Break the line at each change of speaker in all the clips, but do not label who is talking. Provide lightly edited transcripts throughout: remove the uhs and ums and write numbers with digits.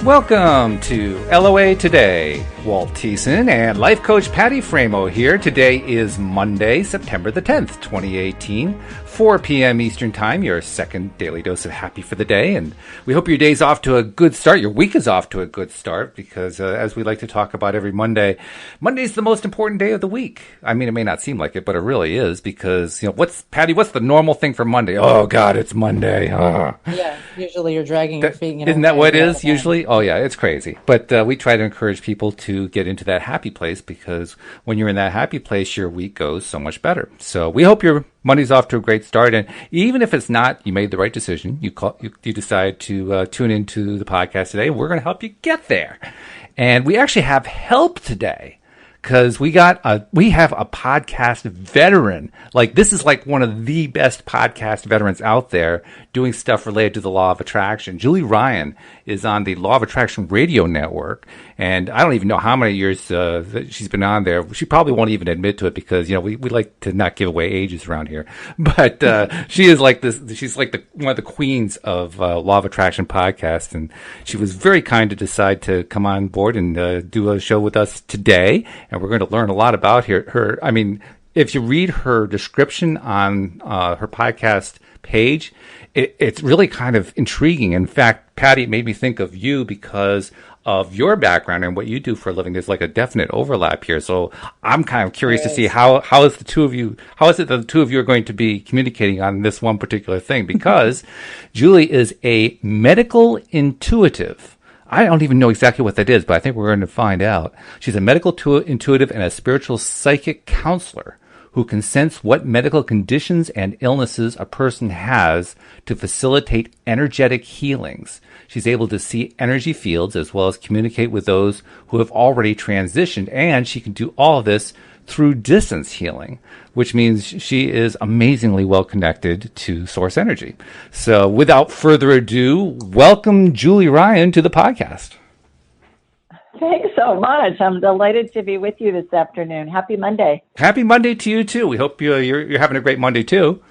Welcome to LOA Today. Walt Thiessen and life coach Patty Framo here. Today is Monday, September the 10th, 2018, 4 p.m. Eastern Time, your second daily dose of happy for the day. And we hope your day's off to a good start. Your week is off to a good start because as we like to talk about every Monday, Monday's the most important day of the week. I mean, it may not seem like it, but it really is because, what's the normal thing for Monday? Oh, God, it's Monday.
Yeah, usually you're dragging your feet.
Isn't that what it is usually? Oh, yeah, it's crazy. But we try to encourage people to get into that happy place because when you're in that happy place, your week goes so much better. So we hope your Monday's off to a great start. And even if it's not, you made the right decision. You decide to tune into the podcast today. We're going to help you get there. And we actually have help today. Because we have a podcast veteran. This is one of the best podcast veterans out there doing stuff related to the law of attraction. Julie Ryan is on the Law of Attraction Radio Network. And I don't even know how many years that she's been on there. She probably won't even admit to it because, we like to not give away ages around here. But she is she's one of the queens of Law of Attraction podcasts. And she was very kind to decide to come on board and do a show with us today. And we're going to learn a lot about her. I mean, if you read her description on her podcast page, it's really kind of intriguing. In fact, Patty, it made me think of you because of your background and what you do for a living. There's a definite overlap here. So I'm kind of curious to see how is it that the two of you are going to be communicating on this one particular thing? Because Julie is a medical intuitive. I don't even know exactly what that is, but I think we're going to find out. She's a medical intuitive and a spiritual psychic counselor who can sense what medical conditions and illnesses a person has to facilitate energetic healings. She's able to see energy fields as well as communicate with those who have already transitioned, and she can do all of this through distance healing, which means she is amazingly well connected to source energy. So without further ado, welcome Julie Ryan to the podcast.
Thanks so much. I'm delighted to be with you this afternoon. Happy Monday.
Happy Monday to you too. We hope you're having a great Monday too.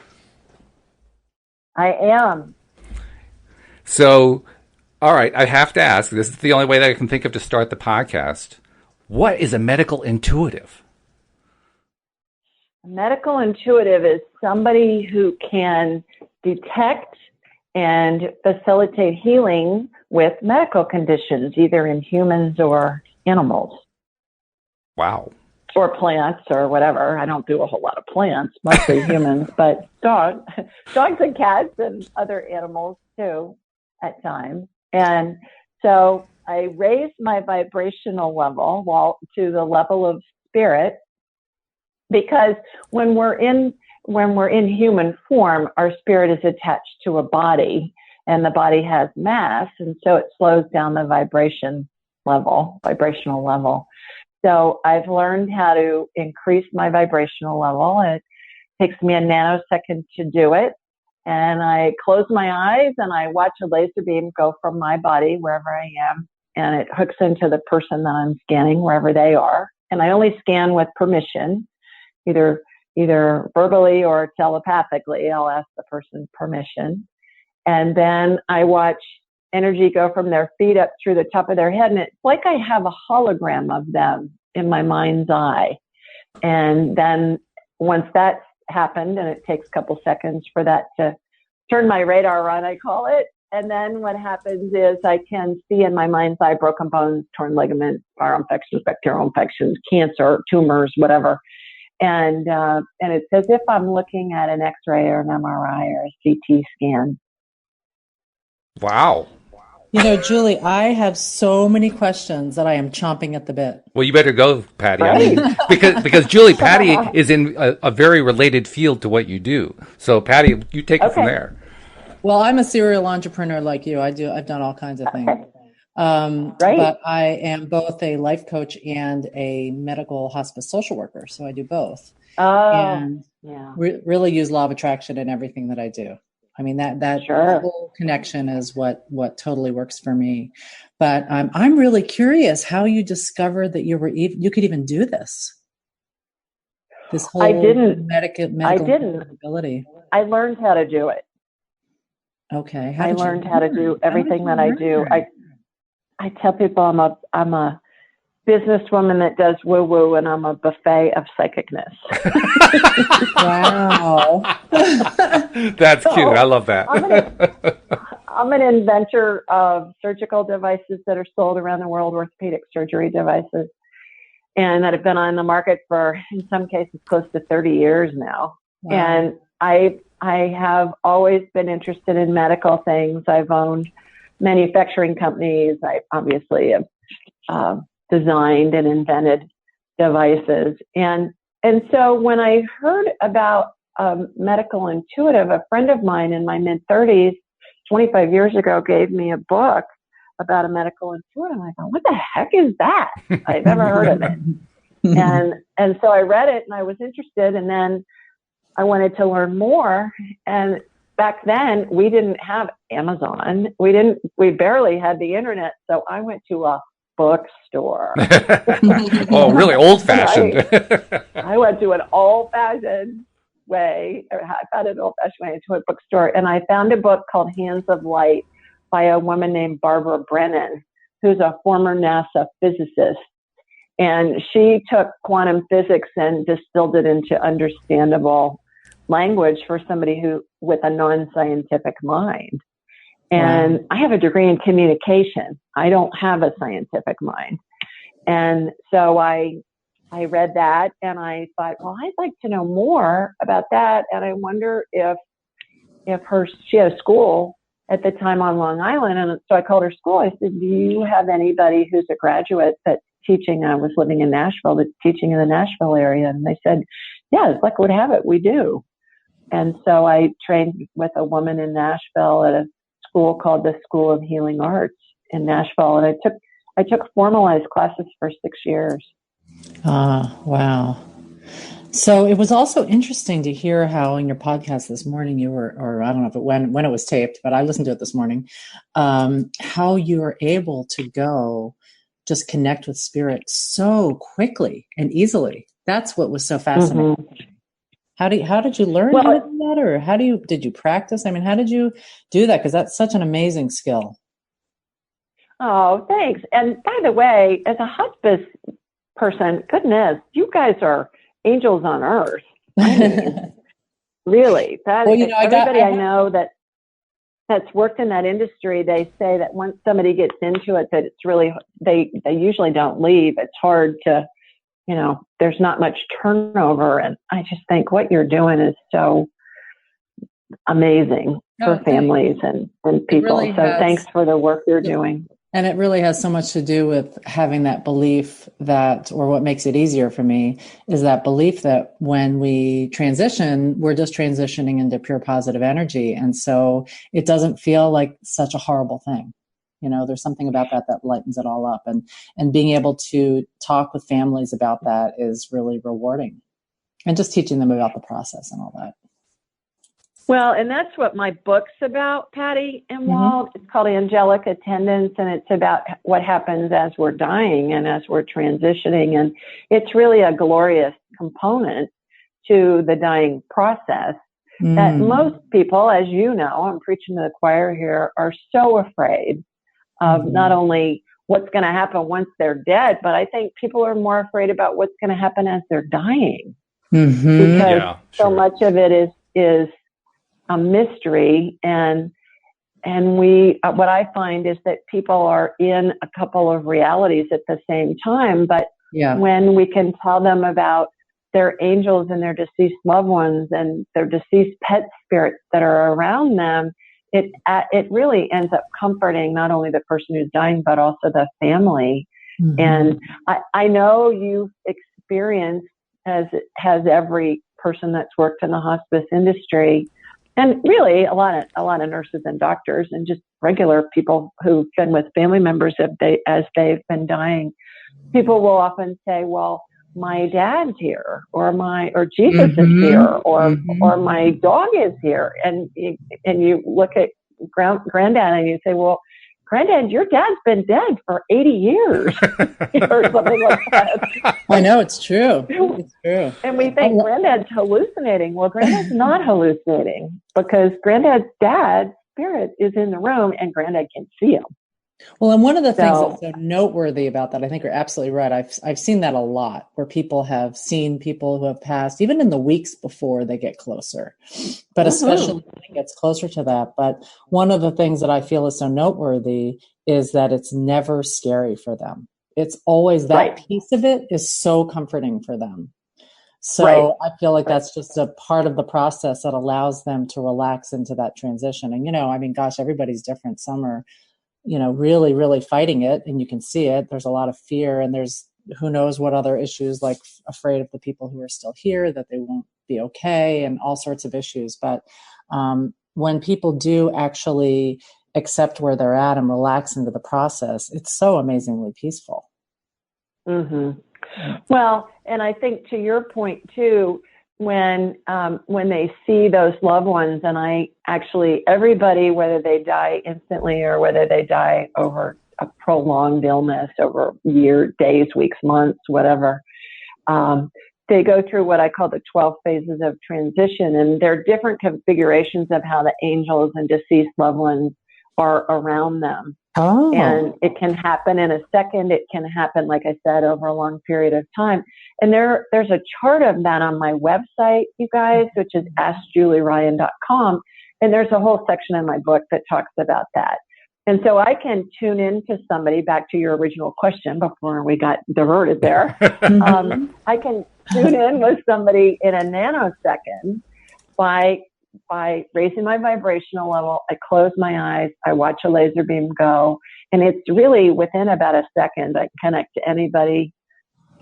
I am.
So, all right, I have to ask, this is the only way that I can think of to start the podcast. What is a medical intuitive?
A medical intuitive is somebody who can detect and facilitate healing with medical conditions, either in humans or animals.
Wow.
Or plants or whatever. I don't do a whole lot of plants, mostly humans, but dogs and cats and other animals too at times. And so I raised my vibrational level to the level of spirit, because when we're in human form, our spirit is attached to a body, and the body has mass, and so it slows down the vibrational level. So I've learned how to increase my vibrational level. It takes me a nanosecond to do it. And I close my eyes and I watch a laser beam go from my body wherever I am, and it hooks into the person that I'm scanning wherever they are. And I only scan with permission, either verbally or telepathically. I'll ask the person permission. And then I watch energy go from their feet up through the top of their head. And it's like I have a hologram of them in my mind's eye. And then once that's happened, and it takes a couple seconds for that to turn my radar on, I call it. And then what happens is I can see in my mind's eye broken bones, torn ligaments, viral infections, bacterial infections, cancer, tumors, whatever. And it's as if I'm looking at an X-ray or an MRI or a CT scan.
Wow.
Julie, I have so many questions that I am chomping at the bit.
Well, you better go, Patty.
Right.
I mean, because Julie, Patty is in a very related field to what you do. So, Patty, you take it from there.
Well, I'm a serial entrepreneur like you. I've done all kinds of things.
Right.
But I am both a life coach and a medical hospice social worker. So I do both. And really use law of attraction in everything that I do. I mean, that
Sure.
whole connection is what totally works for me. But I'm really curious how you discovered that you could even do this. This whole medical ability.
I learned how to do it.
Okay.
I learned how to do everything that I do. I tell people I'm a businesswoman that does woo-woo, and I'm a buffet of psychicness.
Wow.
That's cute. I love that.
I'm an inventor of surgical devices that are sold around the world, orthopedic surgery devices, and that have been on the market for, in some cases, close to 30 years now. Wow. And I have always been interested in medical things. I've owned manufacturing companies. I obviously have designed and invented devices. And so when I heard about medical intuitive, a friend of mine in my mid-30s, 25 years ago, gave me a book about a medical intuitive. I thought, what the heck is that? I've never heard of it. And so I read it and I was interested, and then I wanted to learn more. And back then we didn't have Amazon. We barely had the internet. So I went to a bookstore.
Oh, really old fashioned.
I went to an old fashioned way. I found an old fashioned way into a bookstore, and I found a book called Hands of Light by a woman named Barbara Brennan, who's a former NASA physicist. And she took quantum physics and distilled it into understandable language for somebody with a non-scientific mind. And I have a degree in communication. I don't have a scientific mind. And so I read that and I thought, well, I'd like to know more about that. And I wonder if she had a school at the time on Long Island. And so I called her school. I said, do you have anybody who's a graduate that's teaching? I was living in Nashville, that's teaching in the Nashville area. And they said, yeah, as luck would have it, we do. And so I trained with a woman in Nashville at a school called the School of Healing Arts in Nashville. And I took formalized classes for 6 years.
Wow. So it was also interesting to hear how in your podcast this morning you were, or I don't know if when it was taped, but I listened to it this morning, how you were able to go just connect with spirit so quickly and easily. That's what was so fascinating. Mm-hmm. How did you learn how to do that, or did you practice? I mean, how did you do that? Because that's such an amazing skill.
Oh, thanks. And by the way, as a hospice person, goodness, you guys are angels on earth. I mean, really. Everybody I know that's worked in that industry, they say that once somebody gets into it, that it's really, they usually don't leave. It's hard to, there's not much turnover. And I just think what you're doing is so amazing for families and people. Really thanks for the work you're doing.
And it really has so much to do with having that belief or what makes it easier for me is that belief that when we transition, we're just transitioning into pure positive energy. And so it doesn't feel like such a horrible thing. There's something about that lightens it all up, and being able to talk with families about that is really rewarding, and just teaching them about the process and all that.
Well, and that's what my book's about, Patty and Walt. Mm-hmm. It's called Angelic Attendance, and it's about what happens as we're dying and as we're transitioning. And it's really a glorious component to the dying process that most people, as you know, I'm preaching to the choir here, are so afraid of not only what's going to happen once they're dead, but I think people are more afraid about what's going to happen as they're dying. Mm-hmm. Because so much of it is a mystery, and we what I find is that people are in a couple of realities at the same time, but when we can tell them about their angels and their deceased loved ones and their deceased pet spirits that are around them, it really ends up comforting not only the person who's dying but also the family. Mm-hmm. And I know you've experienced, as has every person that's worked in the hospice industry, and really a lot of nurses and doctors and just regular people who've been with family members as they've been dying. People will often say, well, my dad's here, or Jesus is here, or my dog is here. And you look at granddad and you say, well, Granddad, your dad's been dead for 80 years or something like that.
I know, it's true. It's true.
And we think Granddad's hallucinating. Well, Granddad's not hallucinating because Granddad's dad's spirit is in the room and Granddad can see him.
Well, and one of the things
So,
that's so noteworthy about that, I think you're absolutely right. I've seen that a lot, where people have seen people who have passed, even in the weeks before they get closer, but especially when it gets closer to that. But one of the things that I feel is so noteworthy is that it's never scary for them. It's always that
right,
piece of it is so comforting for them.
right,
So I feel like
right.
that's just a part of the process that allows them to relax into that transition. And, I mean, gosh, everybody's different. Some are, really, really fighting it, and you can see it. There's a lot of fear, and there's who knows what other issues, like afraid of the people who are still here, that they won't be okay, and all sorts of issues. But when people do actually accept where they're at and relax into the process, it's so amazingly peaceful.
Mm-hmm. Well, and I think to your point too, when they see those loved ones, and everybody, whether they die instantly or whether they die over a prolonged illness over years, days, weeks, months, whatever, they go through what I call the 12 phases of transition, and there are different configurations of how the angels and deceased loved ones are around them.
Oh.
And it can happen in a second. It can happen, like I said, over a long period of time. And there's a chart of that on my website, you guys, which is askjulieryan.com. And there's a whole section in my book that talks about that. And so I can tune into somebody, back to your original question before we got diverted there. I can tune in with somebody in a nanosecond by raising my vibrational level. I close my eyes, I watch a laser beam go, and it's really within about a second. I can connect to anybody,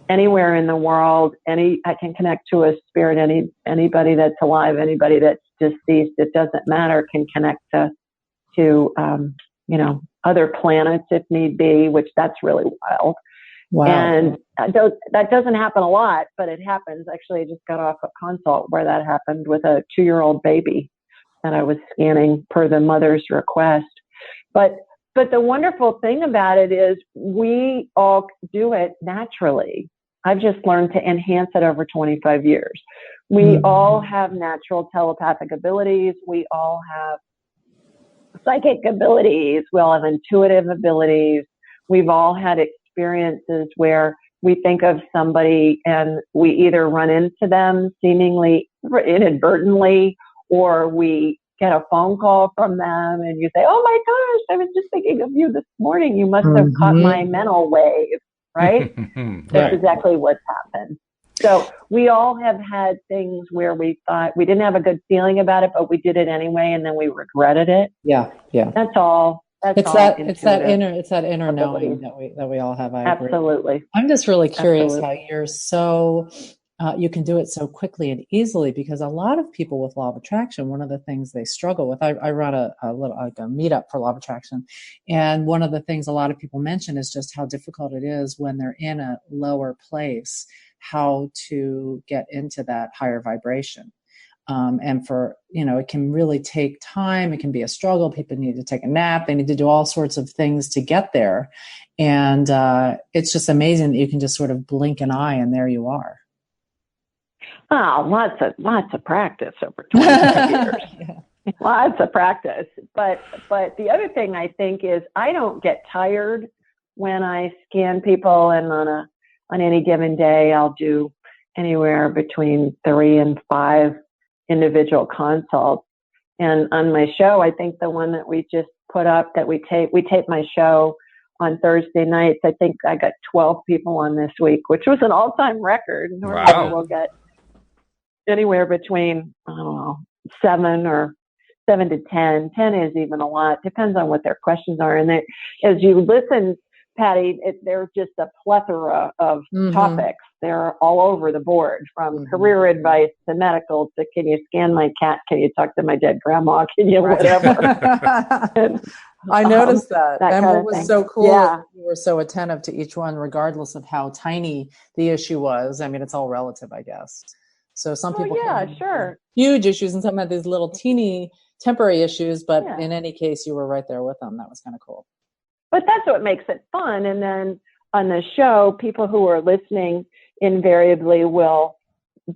anywhere in the world. I can connect to a spirit, anybody that's alive, anybody that's deceased. It doesn't matter. Can connect to other planets if need be, which that's really wild.
Wow.
And that doesn't happen a lot, but it happens. Actually, I just got off a consult where that happened with a 2-year-old baby that I was scanning per the mother's request. But the wonderful thing about it is we all do it naturally. I've just learned to enhance it over 25 years. We all have natural telepathic abilities. We all have psychic abilities. We all have intuitive abilities. We've all had experiences where we think of somebody and we either run into them seemingly inadvertently, or we get a phone call from them and you say, "Oh my gosh, I was just thinking of you this morning. You must have caught my mental wave," right? That's exactly what's happened. So we all have had things where we thought we didn't have a good feeling about it, but we did it anyway, and then we regretted it.
Yeah.
That's all.
It's that inner knowing that we all have. I agree.
Absolutely.
I'm just really curious how you're so you can do it so quickly and easily, because a lot of people with law of attraction, one of the things they struggle with, I run a meetup for law of attraction, and one of the things a lot of people mention is just how difficult it is when they're in a lower place, how to get into that higher vibration. And it can really take time. It can be a struggle. People need to take a nap. They need to do all sorts of things to get there. And it's just amazing that you can just sort of blink an eye and there you are.
Oh, lots of practice over 25 years. Yeah. Lots of practice. But the other thing I think is I don't get tired when I scan people, and on any given day, I'll do anywhere between 3 and 5 individual consults. And on my show, I think the one that we just put up, that we tape my show on Thursday nights, I think I got 12 people on this week, which was an all-time record. Normally we'll get anywhere between, 7 to 10. 10 is even a lot. Depends on what their questions are. And as you listen, Patty, there's just a plethora of topics. They're all over the board, from career advice to medical to, can you scan my cat? Can you talk to my dead grandma? Can you whatever?
I noticed that. And what was so cool,
you
were so attentive to each one, regardless of how tiny the issue was. I mean, it's all relative, I guess. So some people have huge issues, and some have these little teeny temporary issues, but in any case, you were right there with them. That was kind of cool.
But that's what makes it fun. And then on the show, people who are listening invariably will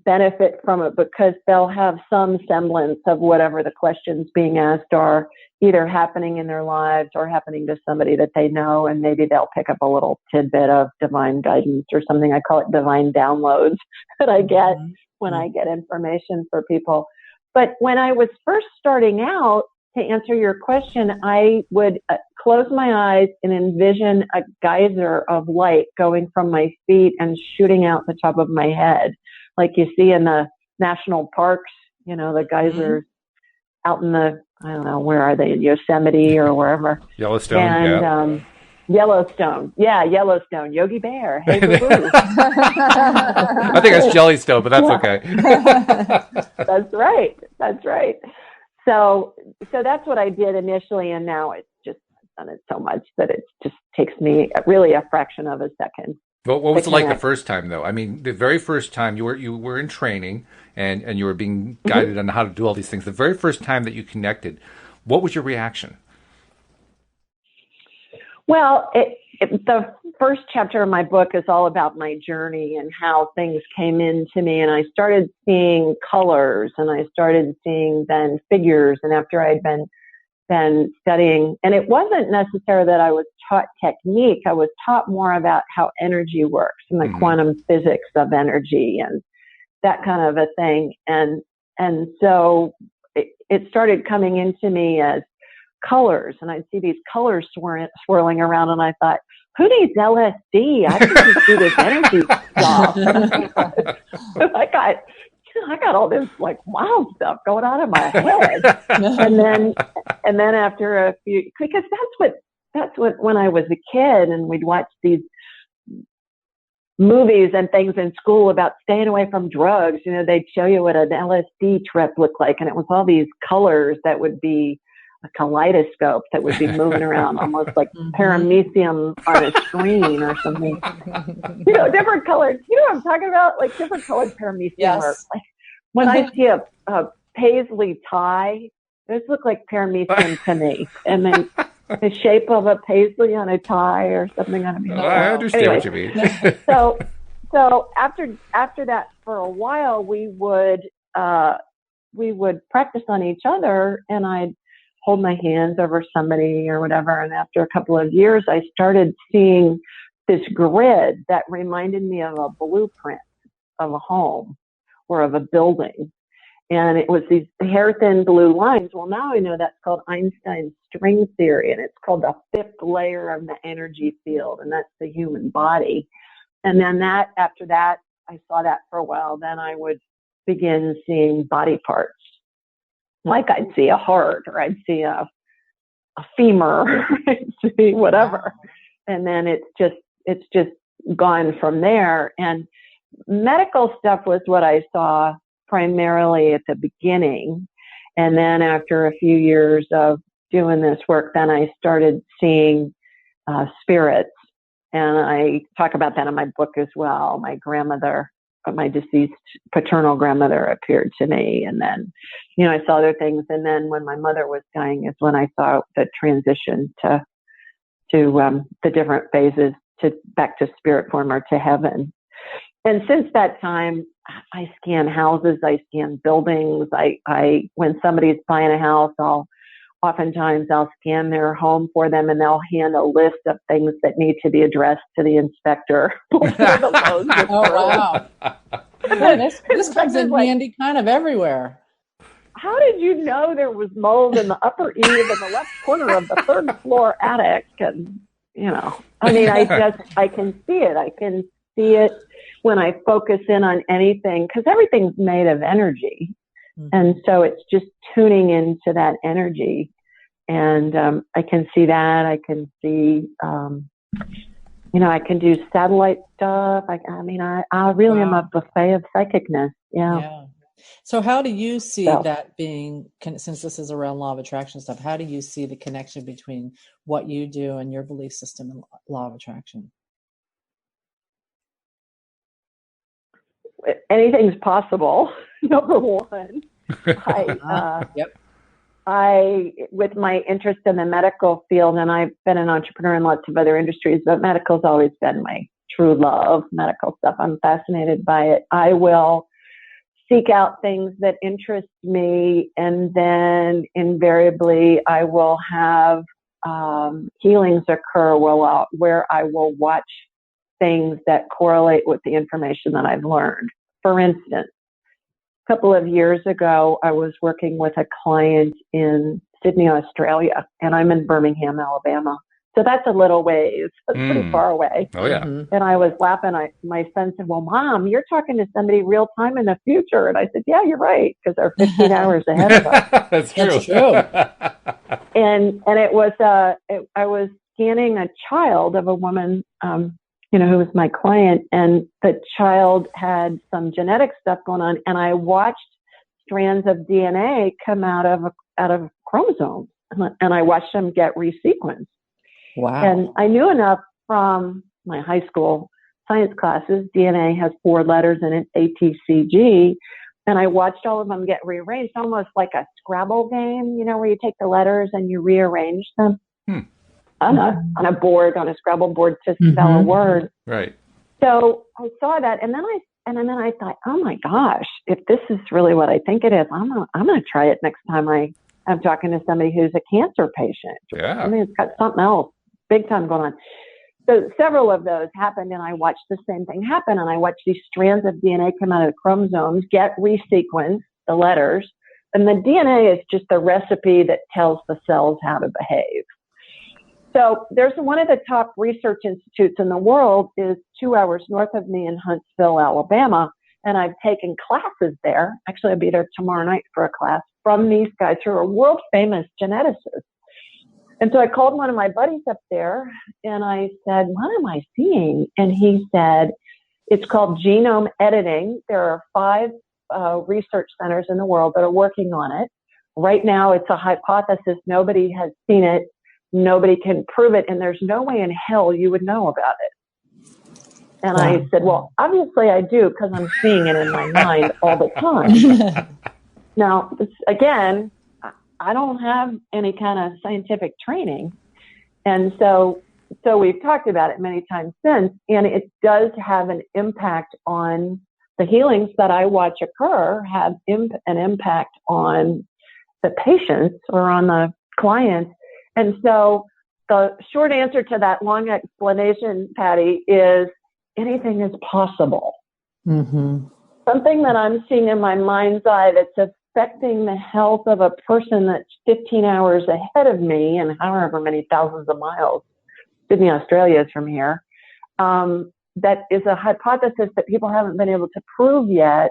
benefit from it because they'll have some semblance of whatever the questions being asked are either happening in their lives or happening to somebody that they know, and maybe they'll pick up a little tidbit of divine guidance or something. I call it divine downloads that I get when I get information for people. But when I was first starting out, to answer your question, I would close my eyes and envision a geyser of light going from my feet and shooting out the top of my head, like you see in the national parks, the geysers out in the, I don't know, where are they, in Yosemite or wherever?
Yellowstone,
and, Yellowstone. Yeah, Yellowstone. Yogi Bear. Hey, boo-boo.
I think it's Jellystone, but that's okay.
That's right. So that's what I did initially, and now it's just done it so much that it just takes me really a fraction of a second.
What was it like the first time, though? I mean, the very first time you were in training and you were being guided on how to do all these things. The very first time that you connected, what was your reaction?
Well, the first chapter of my book is all about my journey and how things came into me. And I started seeing colors, and I started seeing then figures. And after I'd been studying, and it wasn't necessarily that I was taught technique. I was taught more about how energy works and the quantum physics of energy and that kind of a thing. And so it started coming into me as colors, and I'd see these colors swirling around, and I thought, who needs LSD? I can just do this energy stuff. I got all this like wild stuff going on in my head. and then after a few, because that's what when I was a kid and we'd watch these movies and things in school about staying away from drugs, they'd show you what an LSD trip looked like, and it was all these colors that would be a kaleidoscope that would be moving around almost like paramecium on a screen or something. Different colored, what I'm talking about? Like different colored paramecium.
Yes.
Or like when I see a paisley tie, those look like paramecium to me. And then the shape of a paisley on a tie or something. I
understand what you mean.
So after that, for a while, we would practice on each other, and I'd hold my hands over somebody or whatever. And after a couple of years, I started seeing this grid that reminded me of a blueprint of a home or of a building. And it was these hair-thin blue lines. Well, now I know that's called Einstein's string theory, and it's called the fifth layer of the energy field, and that's the human body. And then after that, I saw that for a while. Then I would begin seeing body parts. Like I'd see a heart, or I'd see a femur, I'd see whatever. And then it's just gone from there. And medical stuff was what I saw primarily at the beginning. And then after a few years of doing this work, then I started seeing spirits. And I talk about that in my book as well. My deceased paternal grandmother appeared to me. And then, I saw other things. And then when my mother was dying is when I saw the transition to the different phases back to spirit form or to heaven. And since that time, I scan houses, I scan buildings. When somebody's buying a house, oftentimes I'll scan their home for them, and they'll hand a list of things that need to be addressed to the inspector before the loans are
wow. Yeah, this comes in handy kind of everywhere.
How did you know there was mold in the upper eave in the left corner of the third floor attic? And, I can see it. I can see it when I focus in on anything, because everything's made of energy. And so it's just tuning into that energy. And I can see that. I can see, I can do satellite stuff. I really am a buffet of psychicness. Yeah.
So how do you see that being, since this is around law of attraction stuff, how do you see the connection between what you do and your belief system and law of attraction?
Anything's possible. Number one, I, with my interest in the medical field, and I've been an entrepreneur in lots of other industries, but medical's always been my true love, medical stuff. I'm fascinated by it. I will seek out things that interest me, and then invariably I will have healings occur where I will watch things that correlate with the information that I've learned. For instance, a couple of years ago, I was working with a client in Sydney, Australia, and I'm in Birmingham, Alabama. So that's a little ways. That's pretty far away.
Oh, yeah.
And I was laughing. My son said, well, Mom, you're talking to somebody real time in the future. And I said, yeah, you're right, because they're 15 hours ahead of us.
That's true.
That's true.
And it was, I was scanning a child of a woman, who was my client, and the child had some genetic stuff going on. And I watched strands of DNA come out of chromosomes, and I watched them get resequenced.
Wow.
And I knew enough from my high school science classes. DNA has 4 letters in it, ATCG. And I watched all of them get rearranged, almost like a Scrabble game, where you take the letters and you rearrange them on a board, on a Scrabble board to spell a word.
Right.
So I saw that, and then I thought, oh my gosh, if this is really what I think it is, I'm gonna try it next time I'm talking to somebody who's a cancer patient.
Yeah.
I mean, it's got something else big time going on. So several of those happened, and I watched the same thing happen. And I watched these strands of DNA come out of the chromosomes, get resequenced, the letters. And the DNA is just the recipe that tells the cells how to behave. So there's one of the top research institutes in the world is 2 hours north of me in Huntsville, Alabama. And I've taken classes there. Actually, I'll be there tomorrow night for a class from these guys who are world famous geneticists. And so I called one of my buddies up there and I said, what am I seeing? And he said, it's called genome editing. There are 5 research centers in the world that are working on it. Right now, it's a hypothesis. Nobody has seen it. Nobody can prove it. And there's no way in hell you would know about it. And I said, well, obviously I do, because I'm seeing it in my mind all the time. Now, again, I don't have any kind of scientific training. And so we've talked about it many times since, and it does have an impact on the healings that I watch occur, have an impact on the patients or on the clients. And so the short answer to that long explanation, Patty, is anything is possible.
Mm-hmm.
Something that I'm seeing in my mind's eye that's affecting the health of a person that's 15 hours ahead of me and however many thousands of miles Sydney, Australia is from here. That is a hypothesis that people haven't been able to prove yet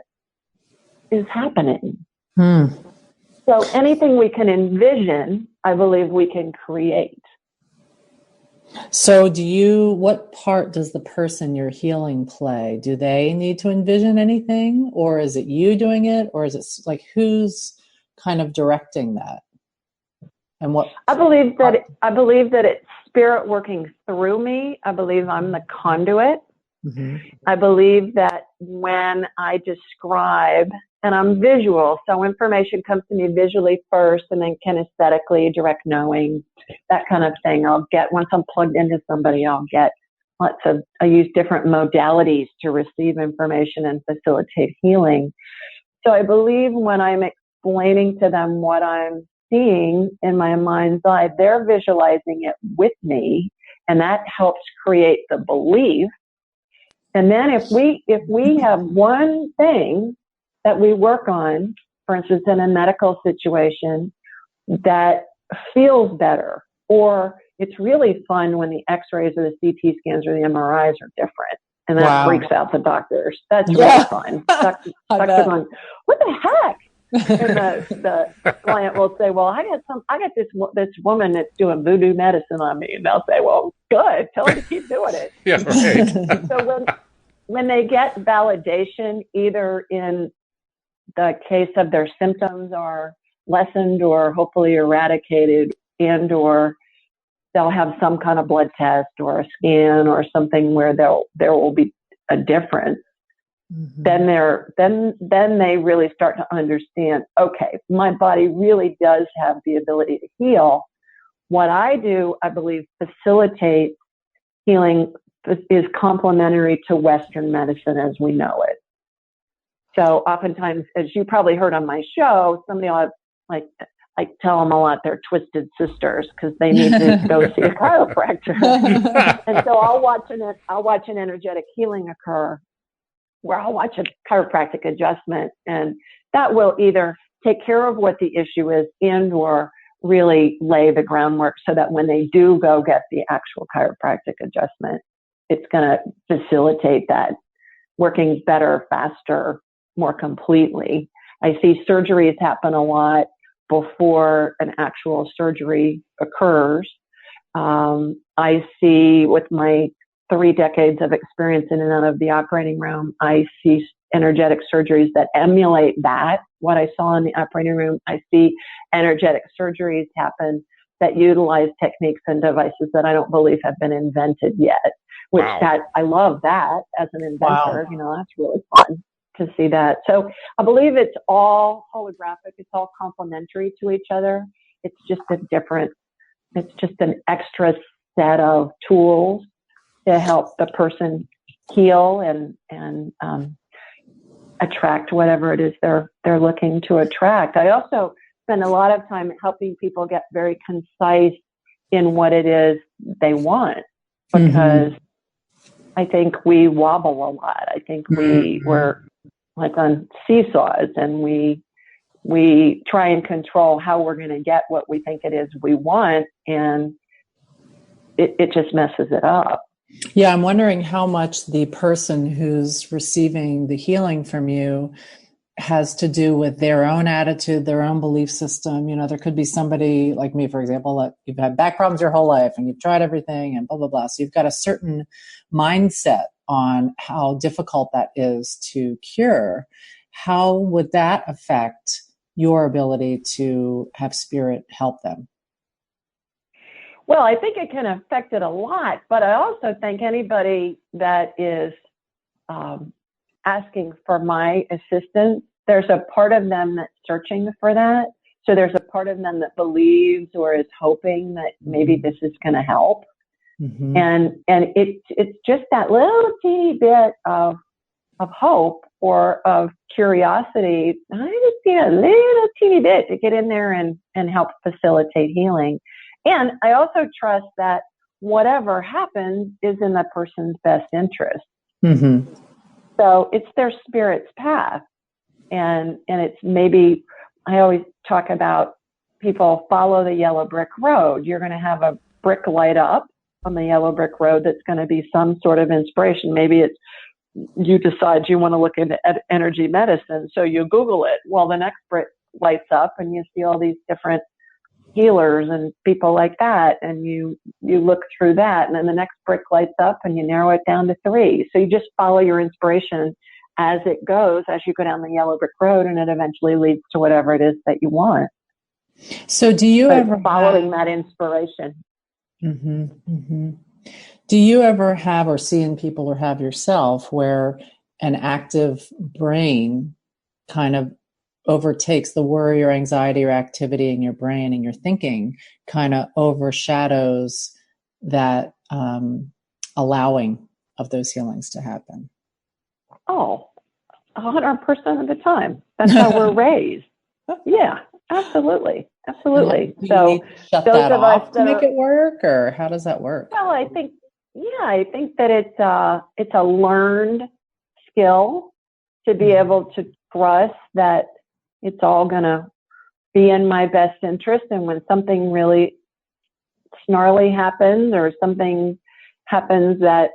is happening. So anything we can envision, I believe we can create.
So what part does the person you're healing play? Do they need to envision anything, or is it you doing it, or is it like who's kind of directing that? And what? I believe
that it's spirit working through me. I believe I'm the conduit. Mm-hmm. I believe that when I describe, and I'm visual, so information comes to me visually first and then kinesthetically, direct knowing, that kind of thing. Once I'm plugged into somebody, I use different modalities to receive information and facilitate healing. So I believe when I'm explaining to them what I'm seeing in my mind's eye, they're visualizing it with me, and that helps create the belief. And then if we have one thing that we work on, for instance, in a medical situation that feels better, or it's really fun when the x-rays or the CT scans or the MRIs are different, and that freaks out the doctors. That's really fun. Doctors are going, what the heck? And the client will say, well, I got this woman that's doing voodoo medicine on me. And they'll say, well, good. Tell her to keep doing it.
Yeah, right.
So when they get validation, either in the case of their symptoms are lessened or hopefully eradicated, and or they'll have some kind of blood test or a scan or something where there will be a difference. Mm-hmm. Then they really start to understand, okay, my body really does have the ability to heal. What I do, I believe, facilitates healing is complementary to Western medicine as we know it. So oftentimes, as you probably heard on my show, somebody will have, like, I tell them a lot, they're twisted sisters because they need to go see a chiropractor. And so I'll watch an energetic healing occur where I'll watch a chiropractic adjustment, and that will either take care of what the issue is and or really lay the groundwork so that when they do go get the actual chiropractic adjustment, it's going to facilitate that working better, faster, more completely. I see surgeries happen a lot before an actual surgery occurs. I see, with my 3 decades of experience in and out of the operating room, I see energetic surgeries that emulate that, what I saw in the operating room. I see energetic surgeries happen that utilize techniques and devices that I don't believe have been invented yet, which I love that as an inventor. That's really fun to see that. So I believe it's all holographic. It's all complementary to each other. It's just an extra set of tools to help the person heal and attract whatever it is they're looking to attract. I also spend a lot of time helping people get very concise in what it is they want, because I think we wobble a lot. I think we're like on seesaws, and we try and control how we're going to get what we think it is we want, and it just messes it up.
Yeah, I'm wondering how much the person who's receiving the healing from you has to do with their own attitude, their own belief system. There could be somebody like me, for example, that you've had back problems your whole life and you've tried everything and blah, blah, blah. So you've got a certain mindset on how difficult that is to cure. How would that affect your ability to have spirit help them?
Well, I think it can affect it a lot, but I also think anybody that is asking for my assistance, there's a part of them that's searching for that. So there's a part of them that believes or is hoping that maybe this is going to help. And it's just that little teeny bit of hope or of curiosity. I just need a little teeny bit to get in there and help facilitate healing. And I also trust that whatever happens is in the person's best interest. So it's their spirit's path. And it's maybe, I always talk about people follow the yellow brick road. You're going to have a brick light up on the yellow brick road that's going to be some sort of inspiration. Maybe it's you decide you want to look into energy medicine, so you Google it. Well, the next brick lights up and you see all these different healers and people like that, and you look through that, and then the next brick lights up and you narrow it down to 3. So you just follow your inspiration as it goes, as you go down the yellow brick road, and it eventually leads to whatever it is that you want.
So do you ever
following that inspiration?
Do you ever have or see in people or have yourself where an active brain kind of overtakes the worry or anxiety or activity in your brain, and your thinking kind of overshadows that allowing of those healings to happen?
Oh, 100% of the time. That's how we're raised. Yeah, absolutely. Absolutely.
So shut that off to make it work, or how does that work?
Well, I think that it's a learned skill to be able to trust that it's all going to be in my best interest. And when something really snarly happens, or something happens that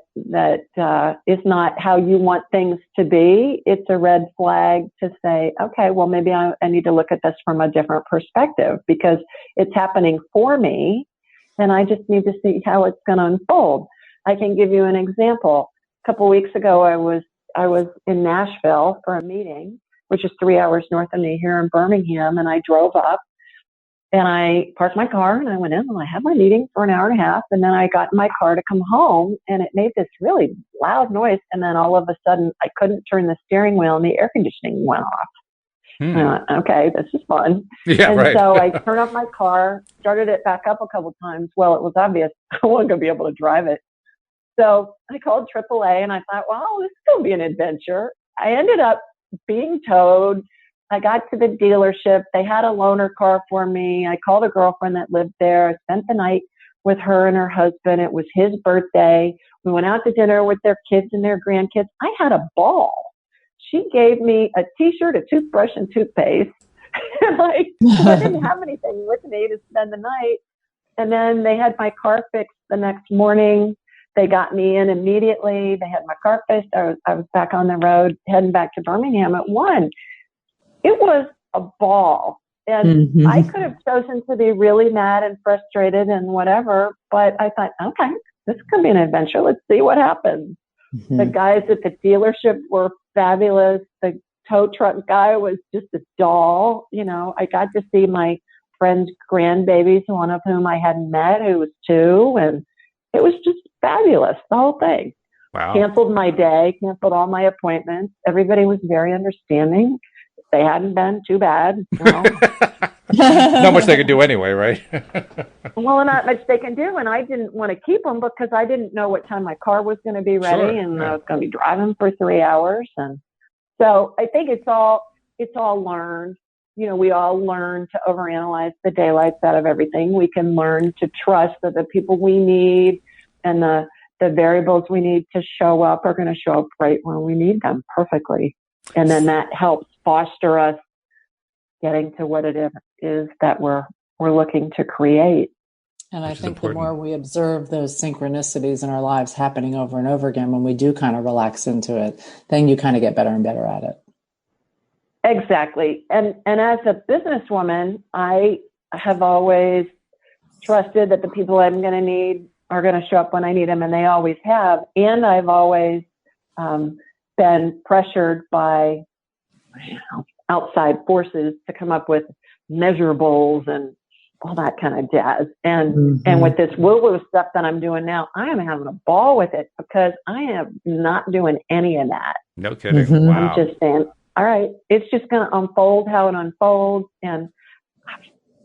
is not how you want things to be, it's a red flag to say, okay, well, maybe I need to look at this from a different perspective, because it's happening for me and I just need to see how it's going to unfold. I can give you an example. A couple of weeks ago, I was in Nashville for a meeting, which is 3 hours north of me here in Birmingham. And I drove up and I parked my car and I went in and I had my meeting for an hour and a half. And then I got in my car to come home and it made this really loud noise. And then all of a sudden I couldn't turn the steering wheel and the air conditioning went off. Okay, this is fun.
Yeah,
and so I turned off my car, started it back up a couple times. Well, it was obvious I wasn't going to be able to drive it. So I called AAA and I thought, well, this is going to be an adventure. I ended up being towed. I got to the dealership. They had a loaner car for me. I called a girlfriend that lived there. I spent the night with her and her husband. It was his birthday. We went out to dinner with their kids and their grandkids. I had a ball. She gave me a t-shirt, a toothbrush, and toothpaste. I didn't have anything with me to spend the night. And then they had my car fixed the next morning. They got me in immediately. They had my car fixed. I was back on the road, heading back to Birmingham at 1. It was a ball. And I could have chosen to be really mad and frustrated and whatever, but I thought, okay, this could be an adventure. Let's see what happens. The guys at the dealership were fabulous. The tow truck guy was just a doll. You know, I got to see my friend's grandbabies, one of whom I hadn't met, who was 2, and it was just fabulous, the whole thing.
Wow.
Canceled my day, canceled all my appointments. Everybody was very understanding. They hadn't been too bad. You know?
Not much they could do anyway, right?
Well, not much they can do, and I didn't want to keep them because I didn't know what time my car was going to be ready, and I was going to be driving for 3 hours. And so I think it's all learned. You know, we all learn to overanalyze the daylights out of everything. We can learn to trust that the people we need and the variables we need to show up are going to show up right when we need them perfectly. And then that helps foster us getting to what it is that we're looking to create.
And I think the more we observe those synchronicities in our lives happening over and over again, when we do kind of relax into it, then you kind of get better and better at it.
Exactly. And as a businesswoman, I have always trusted that the people I'm going to need are going to show up when I need them, and they always have. And I've always been pressured by outside forces to come up with measurables and all that kind of jazz. And with this woo-woo stuff that I'm doing now, I am having a ball with it because I am not doing any of that.
No kidding. Wow.
I'm just saying, all right, it's just going to unfold how it unfolds. And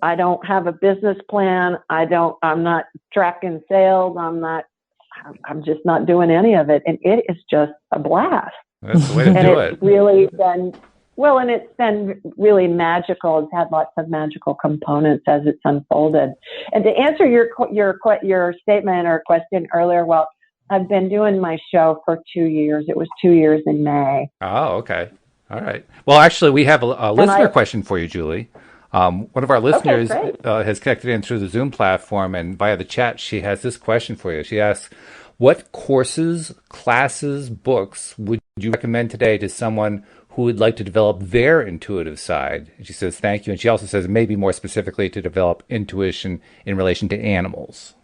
I don't have a business plan. I'm not tracking sales. I'm just not doing any of it. And it is just a blast.
That's the way to do it.
It's really been, and it's been really magical. It's had lots of magical components as it's unfolded. And to answer your statement or question earlier, well, I've been doing my show for 2 years. It was 2 years in May.
Oh, okay. All right. Well, actually, we have a listener question for you, Julie. One of our listeners has connected in through the Zoom platform, and via the chat, she has this question for you. She asks, what courses, classes, books would you recommend today to someone who would like to develop their intuitive side? And she says, thank you. And she also says, maybe more specifically to develop intuition in relation to animals.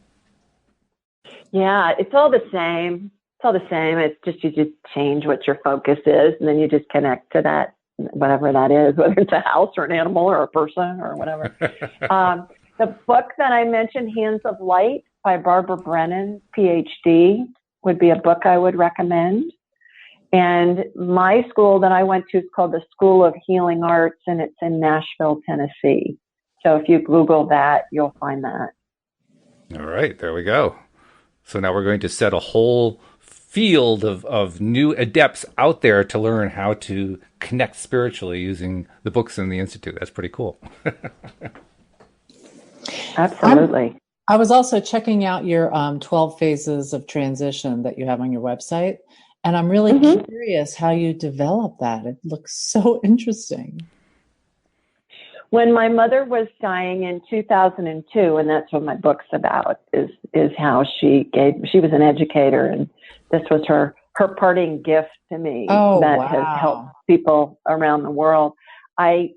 Yeah, it's all the same. It's just, you just change what your focus is, and then you just connect to that, whatever that is, whether it's a house or an animal or a person or whatever. The book that I mentioned, Hands of Light by Barbara Brennan, PhD, would be a book I would recommend. And my school that I went to is called the School of Healing Arts, and it's in Nashville, Tennessee. So if you Google that, you'll find that.
All right, there we go. So now we're going to set a whole field of new adepts out there to learn how to connect spiritually using the books in the Institute. That's pretty cool.
Absolutely.
I was also checking out your 12 phases of transition that you have on your website, and I'm really curious how you develop that. It looks so interesting.
When my mother was dying in 2002, and that's what my book's about, is how she was an educator, and this was her parting gift to me has helped people around the world. I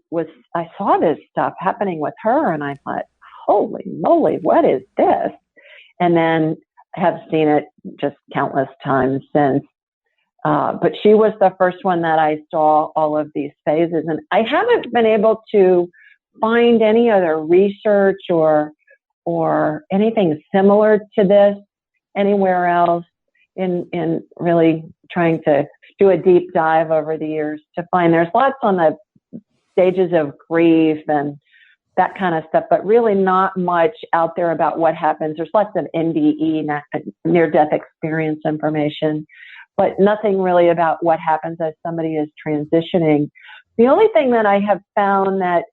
saw this stuff happening with her, and I thought, holy moly, what is this? And then have seen it just countless times since. But she was the first one that I saw all of these phases, and I haven't been able to find any other research or anything similar to this anywhere else in really trying to do a deep dive over the years to find. There's lots on the stages of grief and that kind of stuff, but really not much out there about what happens. There's lots of NDE, near-death experience information, but nothing really about what happens as somebody is transitioning. The only thing that I have found that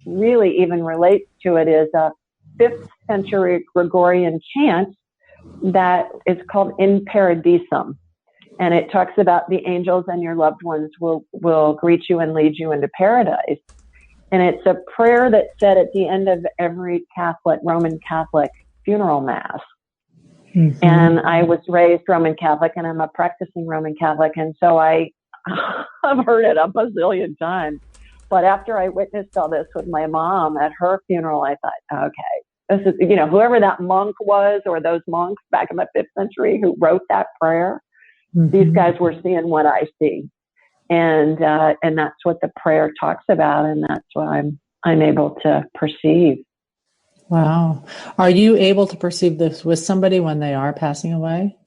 really even relates to it is a 5th century Gregorian chant that is called In Paradisum. And it talks about the angels and your loved ones will greet you and lead you into paradise. And it's a prayer that's said at the end of every Roman Catholic funeral mass. Mm-hmm. And I was raised Roman Catholic, and I'm a practicing Roman Catholic. And so I've heard it a bazillion times. But after I witnessed all this with my mom at her funeral, I thought, okay, this is, whoever that monk was, or those monks back in the 5th century who wrote that prayer, mm-hmm. these guys were seeing what I see. And that's what the prayer talks about. And that's what I'm able to perceive.
Wow. Are you able to perceive this with somebody when they are passing away,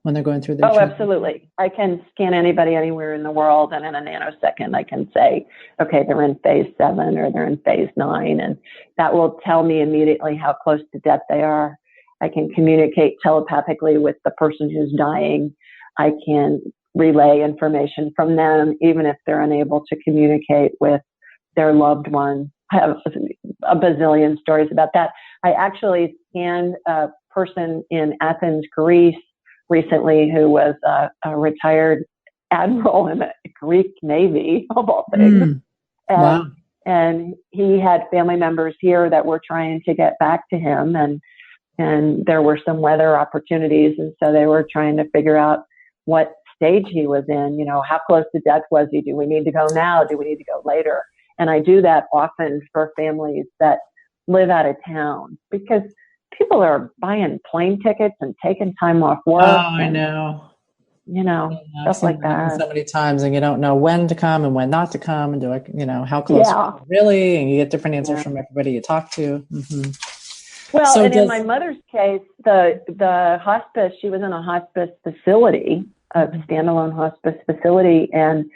when they're going through their
treatment? Absolutely. I can scan anybody anywhere in the world, and in a nanosecond, I can say, okay, they're in phase 7 or they're in phase 9, and that will tell me immediately how close to death they are. I can communicate telepathically with the person who's dying. I can relay information from them, even if they're unable to communicate with their loved one. I have a bazillion stories about that. I actually scanned a person in Athens, Greece recently who was a retired admiral in the Greek Navy, of all things.
Wow.
And he had family members here that were trying to get back to him, and there were some weather opportunities. And so they were trying to figure out what stage he was in, how close to death was he? Do we need to go now? Do we need to go later? And I do that often for families that live out of town, because people are buying plane tickets and taking time off work.
Oh, I know.
Stuff like that.
So many times, and you don't know when to come and when not to come, and how close really, and you get different answers from everybody you talk to. Mm-hmm.
Well, so in my mother's case, the hospice, she was in a hospice facility, a standalone hospice facility, and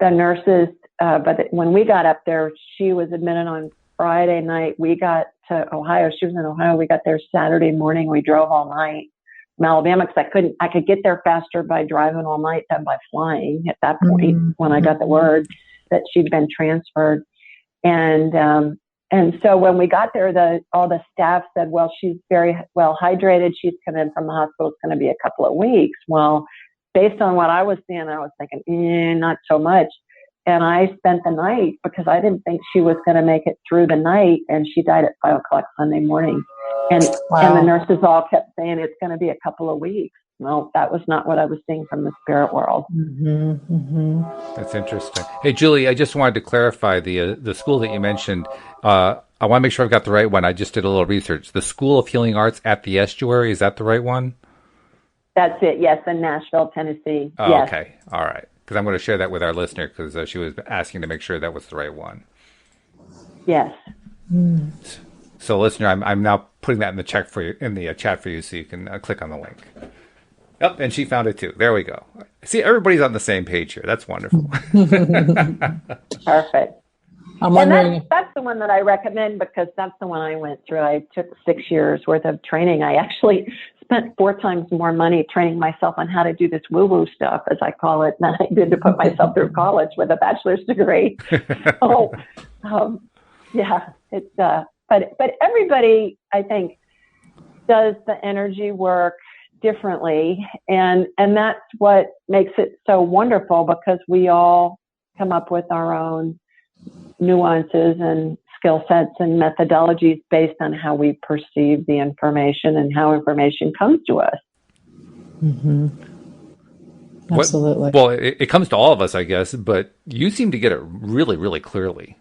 the nurses, but when we got up there, she was admitted on Friday night. We got to Ohio. She was in Ohio. We got there Saturday morning. We drove all night from Alabama because I could get there faster by driving all night than by flying at that point when I got the word that she'd been transferred. And so when we got there, all the staff said, well, she's very well hydrated. She's come in from the hospital. It's going to be a couple of weeks. Well, based on what I was seeing, I was thinking, not so much. And I spent the night because I didn't think she was going to make it through the night. And she died at 5:00 Sunday morning. And the nurses all kept saying it's going to be a couple of weeks. Well, that was not what I was seeing from the spirit world.
Mm-hmm, mm-hmm.
That's interesting. Hey, Julie, I just wanted to clarify the school that you mentioned. I want to make sure I've got the right one. I just did a little research. The School of Healing Arts at the Estuary, is that the right one?
That's it. Yes, in Nashville, Tennessee.
Oh,
yes.
Okay. All right. Because I'm going to share that with our listener because she was asking to make sure that was the right one.
Yes.
So, listener, I'm now putting that in the chat for you, so you can click on the link. Yep, and she found it too. There we go. See, everybody's on the same page here. That's wonderful.
Perfect.
I'm wondering.
And that's the one that I recommend because that's the one I went through. I took 6 years worth of training. I actually spent 4 times more money training myself on how to do this woo-woo stuff, as I call it, than I did to put myself through college with a bachelor's degree. It's but everybody, I think, does the energy work differently, and that's what makes it so wonderful because we all come up with our own nuances and skill sets and methodologies based on how we perceive the information and how information comes to us.
Mm-hmm. Absolutely.
Well, it comes to all of us, I guess, but you seem to get it really, really clearly.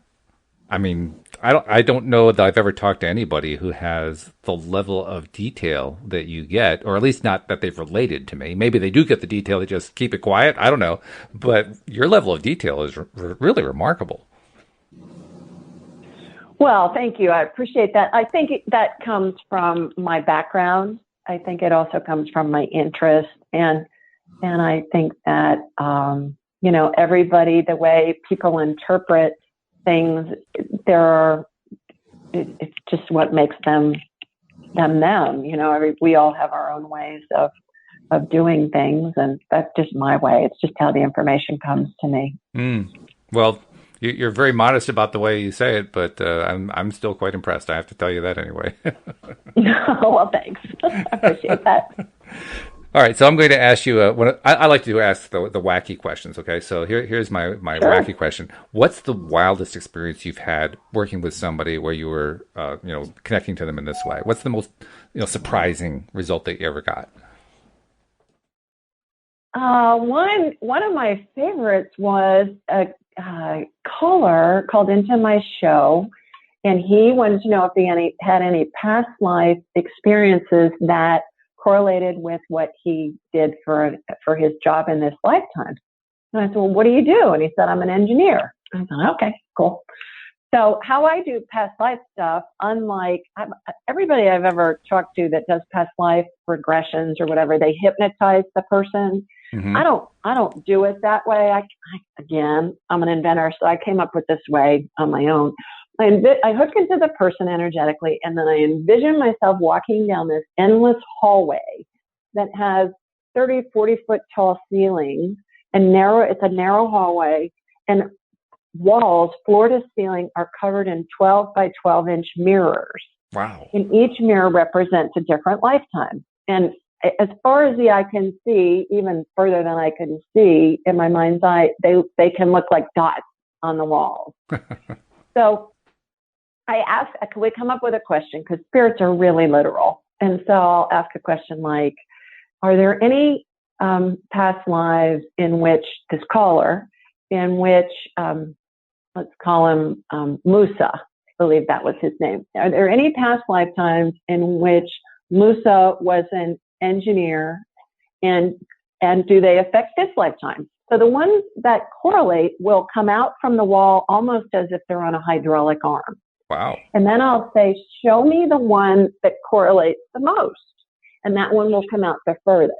I mean, I don't know that I've ever talked to anybody who has the level of detail that you get, or at least not that they've related to me. Maybe they do get the detail, they just keep it quiet. I don't know. But your level of detail is really remarkable.
Well, thank you. I appreciate that. I think that comes from my background. I think it also comes from my interest. And I think that, everybody, the way people interpret things, it's just what makes them. We all have our own ways of of doing things, and that's just my way. It's just how the information comes to me.
Well, you're very modest about the way you say it, but I'm still quite impressed. I have to tell you that anyway.
Well, thanks. I appreciate that.
All right, so I'm going to ask you. I like to ask the wacky questions. Okay, so here's my
Sure.
wacky question. What's the wildest experience you've had working with somebody where you were, connecting to them in this way? What's the most, surprising result that you ever got?
One of my favorites was a caller called into my show, and he wanted to know if he had any past life experiences that correlated with what he did for his job in this lifetime. And I said, well, what do you do? And he said, I'm an engineer. I said, okay, cool. So how I do past life stuff, unlike everybody I've ever talked to that does past life regressions or whatever, they hypnotize the person.
Mm-hmm.
I don't do it that way. Again, I'm an inventor, so I came up with this way on my own. I hook into the person energetically, and then I envision myself walking down this endless hallway that has 30, 40-foot tall ceilings and it's a narrow hallway, and walls, floor to ceiling, are covered in 12 by 12-inch mirrors.
Wow.
And each mirror represents a different lifetime. And as far as the eye can see, even further than I can see in my mind's eye, they can look like dots on the walls. So I asked, can we come up with a question? Because spirits are really literal. And so I'll ask a question like, are there any past lives in which this caller, in which, let's call him Musa, I believe that was his name. Are there any past lifetimes in which Musa was an engineer, and do they affect this lifetime? So the ones that correlate will come out from the wall almost as if they're on a hydraulic arm.
Wow.
And then I'll say, show me the one that correlates the most. And that one will come out the furthest.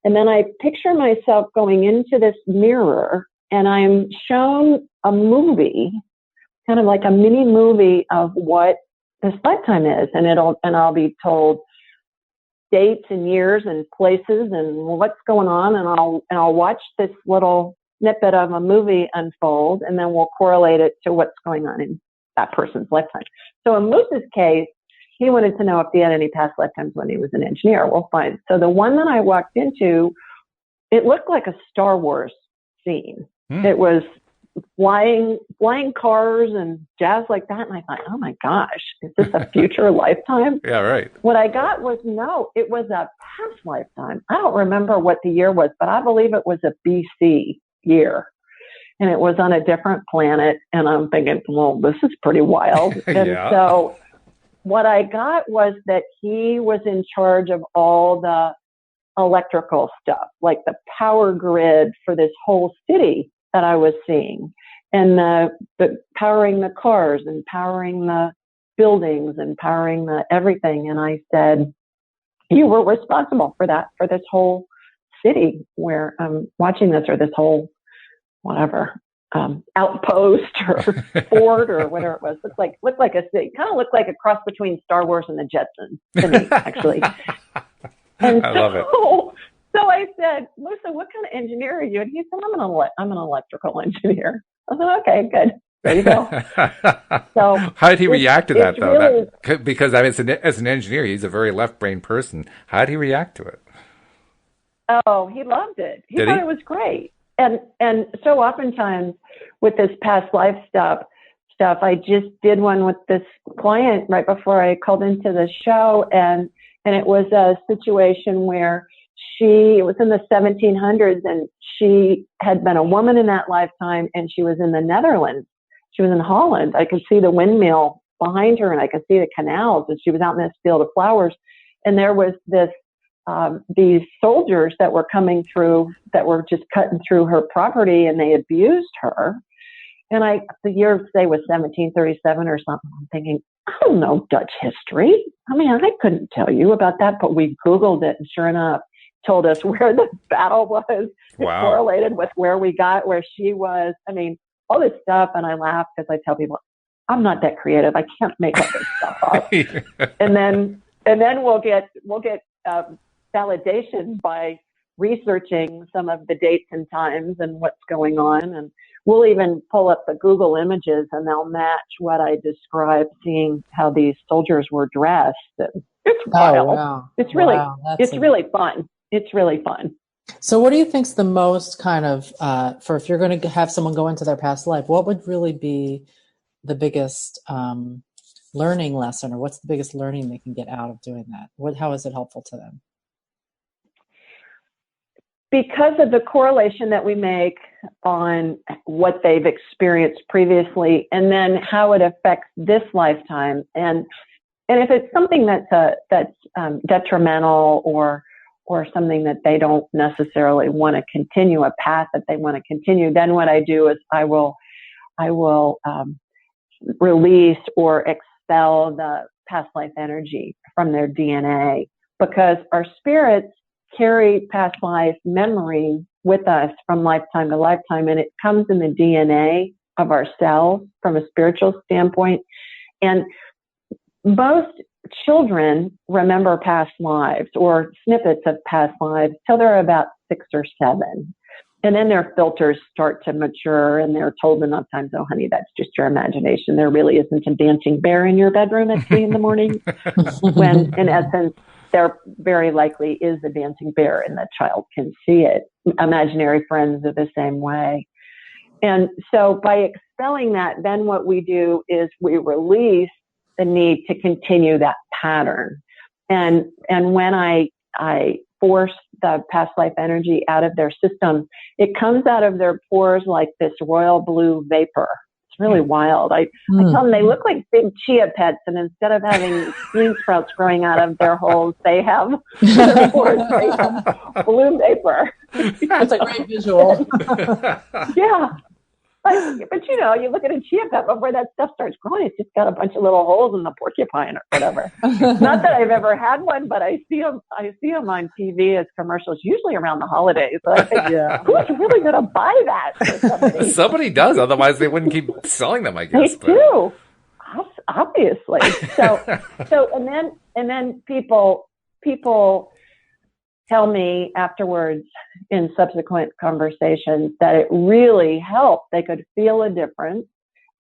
And then I picture myself going into this mirror, and I'm shown a movie, kind of like a mini movie of what this lifetime is. And I'll be told dates and years and places and what's going on. And I'll watch this little snippet of a movie unfold, and then we'll correlate it to what's going on in that person's lifetime. So in Moose's case, he wanted to know if he had any past lifetimes when he was an engineer. Well, fine. So the one that I walked into, it looked like a Star Wars scene. It was flying cars and jazz like that. And I thought, oh my gosh, is this a future lifetime?
Yeah, right.
What I got was, no, it was a past lifetime. I don't remember what the year was, but I believe it was a BC year. And it was on a different planet. And I'm thinking, well, this is pretty wild. And
Yeah.
so what I got was that he was in charge of all the electrical stuff, like the power grid for this whole city that I was seeing, and the powering the cars and powering the buildings and powering the everything. And I said, you were responsible for that, for this whole city where I'm watching this, or this whole whatever outpost or fort or whatever it was. Looked like a city. Kind of looked like a cross between Star Wars and the Jetsons to me, actually. And
I love it.
So I said, Musa, what kind of engineer are you? And he said, I'm an electrical engineer. I said, okay, good. There you go. So
how did he react to that, though?
Really,
because I mean, as an engineer, he's a very left-brain person. How did he react to it?
Oh, he loved it. He thought it was great. And so oftentimes with this past life stuff, I just did one with this client right before I called into the show, and it was a situation where it was in the 1700s, and she had been a woman in that lifetime, and she was in the Netherlands. She was in Holland. I could see the windmill behind her, and I could see the canals, and she was out in this field of flowers. And there was these soldiers that were coming through, that were just cutting through her property, and they abused her. And the year, say, was 1737 or something. I'm thinking, I don't know Dutch history. I mean, I couldn't tell you about that, but we Googled it, and sure enough, told us where the battle was.
Wow.
It correlated with where she was. I mean, all this stuff. And I laugh because I tell people, I'm not that creative. I can't make all this stuff up. And then we'll get validation by researching some of the dates and times and what's going on. And we'll even pull up the Google images and they'll match what I described, seeing how these soldiers were dressed. And it's wild.
Oh, wow.
It's really,
wow.
really fun. It's really fun.
So what do you think's the most kind of, for if you're going to have someone go into their past life, what would really be the biggest learning lesson, or what's the biggest learning they can get out of doing that? How is it helpful to them?
Because of the correlation that we make on what they've experienced previously, and then how it affects this lifetime, and if it's something that's detrimental or something that they don't necessarily want to continue, a path that they want to continue, then what I do is I will release or expel the past life energy from their DNA, because our spirits carry past life memory with us from lifetime to lifetime, and it comes in the DNA of our cells from a spiritual standpoint. And most children remember past lives or snippets of past lives till they're about 6 or 7. And then their filters start to mature and they're told enough times, oh, honey, that's just your imagination. There really isn't a dancing bear in your bedroom at 3 in the morning. When in essence, there very likely is a dancing bear and the child can see it. Imaginary friends are the same way. And so by expelling that, then what we do is we release the need to continue that pattern. And when I force the past life energy out of their system, it comes out of their pores like this royal blue vapor. It's really wild. I tell them they look like big chia pets, and instead of having bean sprouts growing out of their holes, they have their pores made of blue vapor.
That's a great visual.
Yeah. But you look at a chia pet before that stuff starts growing, it's just got a bunch of little holes in the porcupine or whatever. Not that I've ever had one, but I see them on TV as commercials, usually around the holidays. So I think, who's really going to buy that for somebody?
Somebody does, otherwise they wouldn't keep selling them, I guess.
They do, obviously. So and then people tell me afterwards in subsequent conversations that it really helped. They could feel a difference.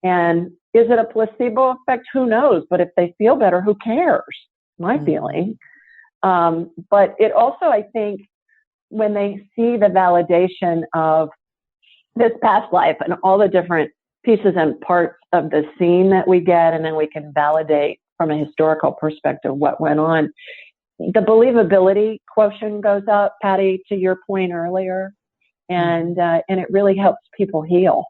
And is it a placebo effect? Who knows? But if they feel better, who cares? My feeling. But it also, I think, when they see the validation of this past life and all the different pieces and parts of the scene that we get, and then we can validate from a historical perspective what went on, the believability quotient goes up, Patty, to your point earlier, and it really helps people heal.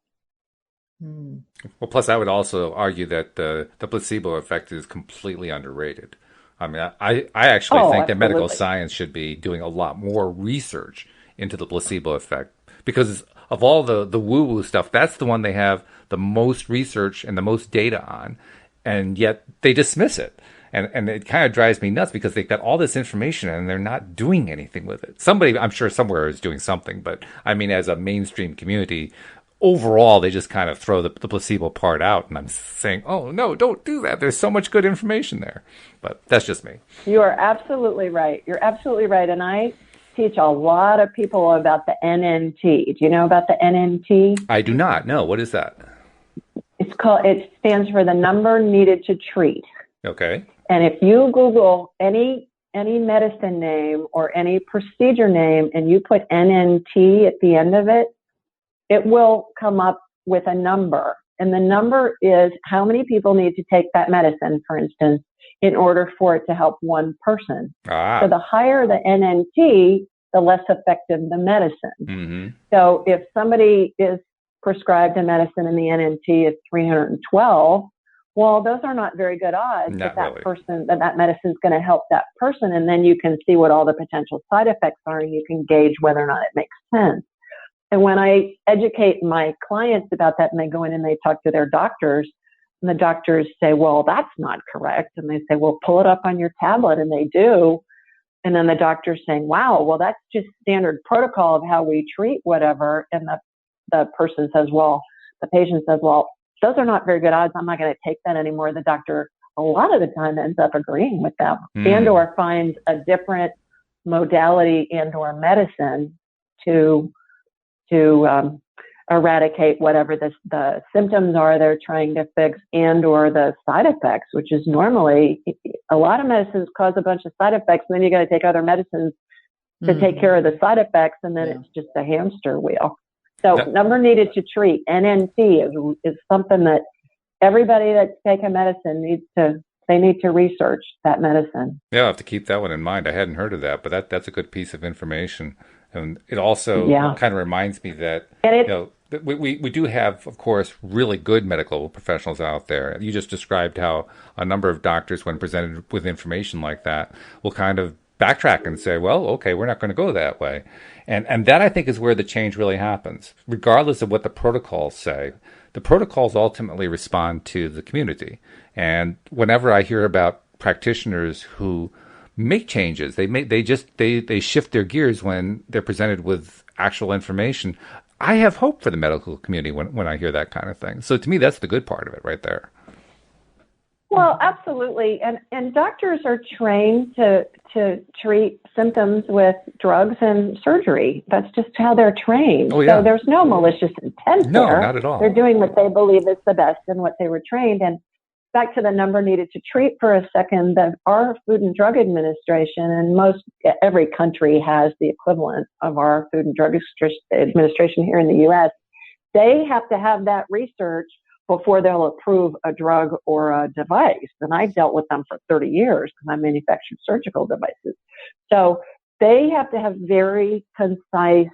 Well, plus I would also argue that the placebo effect is completely underrated. I mean, I actually think that medical science should be doing a lot more research into the placebo effect, because of all the woo-woo stuff, that's the one they have the most research and the most data on, and yet they dismiss it. And it kind of drives me nuts, because they've got all this information and they're not doing anything with it. Somebody, I'm sure somewhere, is doing something, but I mean, as a mainstream community, overall, they just kind of throw the placebo part out. And I'm saying, oh, no, don't do that. There's so much good information there. But that's just me.
You are absolutely right. You're absolutely right. And I teach a lot of people about the NNT. Do you know about the NNT?
I do not. No. What is that?
It stands for the number needed to treat.
Okay.
And if you Google any medicine name or any procedure name and you put NNT at the end of it, it will come up with a number. And the number is how many people need to take that medicine, for instance, in order for it to help one person. So the higher the NNT, the less effective the medicine. Mm-hmm. So if somebody is prescribed a medicine and the NNT is 312, well, those are not very good odds that that medicine is going to help that person. And then you can see what all the potential side effects are, and you can gauge whether or not it makes sense. And when I educate my clients about that, and they go in and they talk to their doctors, and the doctors say, well, that's not correct. And they say, well, pull it up on your tablet. And they do. And then the doctor's saying, wow, well, that's just standard protocol of how we treat whatever. And the person says, well, the patient says, well, those are not very good odds. I'm not going to take that anymore. The doctor, a lot of the time, ends up agreeing with them and or finds a different modality and or medicine to eradicate whatever the symptoms are they're trying to fix and or the side effects, which is normally a lot of medicines cause a bunch of side effects, and then you got to take other medicines to take care of the side effects, and then it's just a hamster wheel. So number needed to treat, NNT, is something that everybody that's taking medicine needs to research that medicine.
Yeah, I'll have to keep that one in mind. I hadn't heard of that, but that's a good piece of information. And it also kind of reminds me that, we do have, of course, really good medical professionals out there. You just described how a number of doctors, when presented with information like that, will kind of backtrack and say, well, okay, we're not going to go that way. And that, I think, is where the change really happens. Regardless of what the protocols say, the protocols ultimately respond to the community. And whenever I hear about practitioners who make changes, they shift their gears when they're presented with actual information, I have hope for the medical community when I hear that kind of thing. So to me, that's the good part of it right there.
Well, absolutely. And doctors are trained to treat symptoms with drugs and surgery. That's just how they're trained.
Oh, yeah.
So there's no malicious intent there.
No, not at all.
They're doing what they believe is the best and what they were trained. And back to the number needed to treat for a second, that our Food and Drug Administration, and every country has the equivalent of our Food and Drug Administration here in the U.S., they have to have that research before they'll approve a drug or a device. And I dealt with them for 30 years because I manufactured surgical devices. So they have to have very concise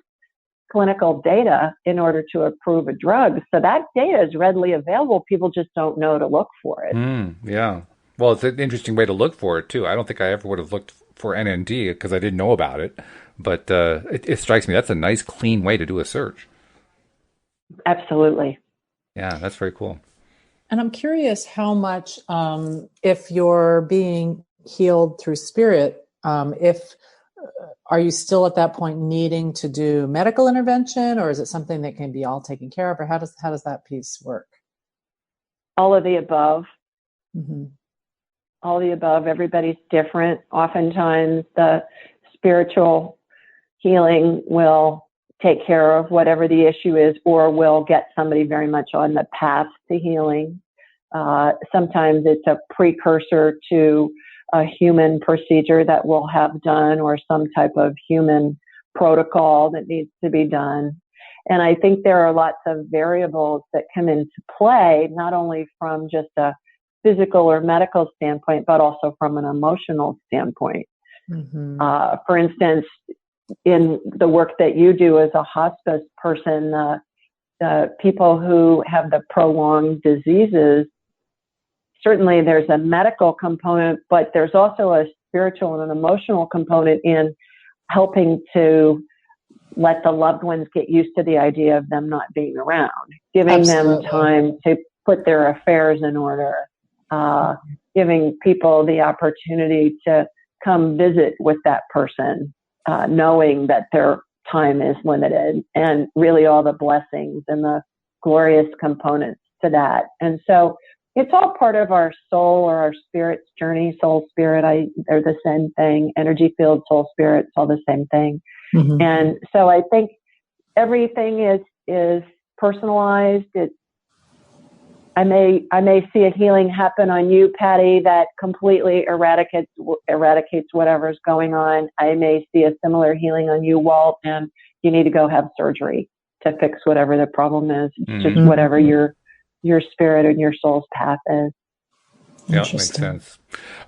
clinical data in order to approve a drug. So that data is readily available. People just don't know to look for it.
Yeah. Well, it's an interesting way to look for it, too. I don't think I ever would have looked for NND because I didn't know about it. But it strikes me that's a nice, clean way to do a search.
Absolutely.
Yeah, that's very cool.
And I'm curious how much, if you're being healed through spirit, are you still at that point needing to do medical intervention, or is it something that can be all taken care of, or how does that piece work?
All of the above.
Mm-hmm.
All of the above. Everybody's different. Oftentimes the spiritual healing will take care of whatever the issue is, or will get somebody very much on the path to healing. Sometimes it's a precursor to a human procedure that we'll have done, or some type of human protocol that needs to be done. And I think there are lots of variables that come into play, not only from just a physical or medical standpoint, but also from an emotional standpoint. Mm-hmm. For instance, in the work that you do as a hospice person, the people who have the prolonged diseases, certainly there's a medical component, but there's also a spiritual and an emotional component in helping to let the loved ones get used to the idea of them not being around, giving them time to put their affairs in order, giving people the opportunity to come visit with that person, knowing that their time is limited, and really all the blessings and the glorious components to that. And so it's all part of our soul or our spirit's journey. Soul, spirit, they're the same thing. Energy field, soul, spirit, it's all the same thing. Mm-hmm. And so I think everything is personalized. I may see a healing happen on you, Patty, that completely eradicates whatever's going on. I may see a similar healing on you, Walt, and you need to go have surgery to fix whatever the problem is. It's just whatever your spirit and your soul's path is.
Yeah, makes sense.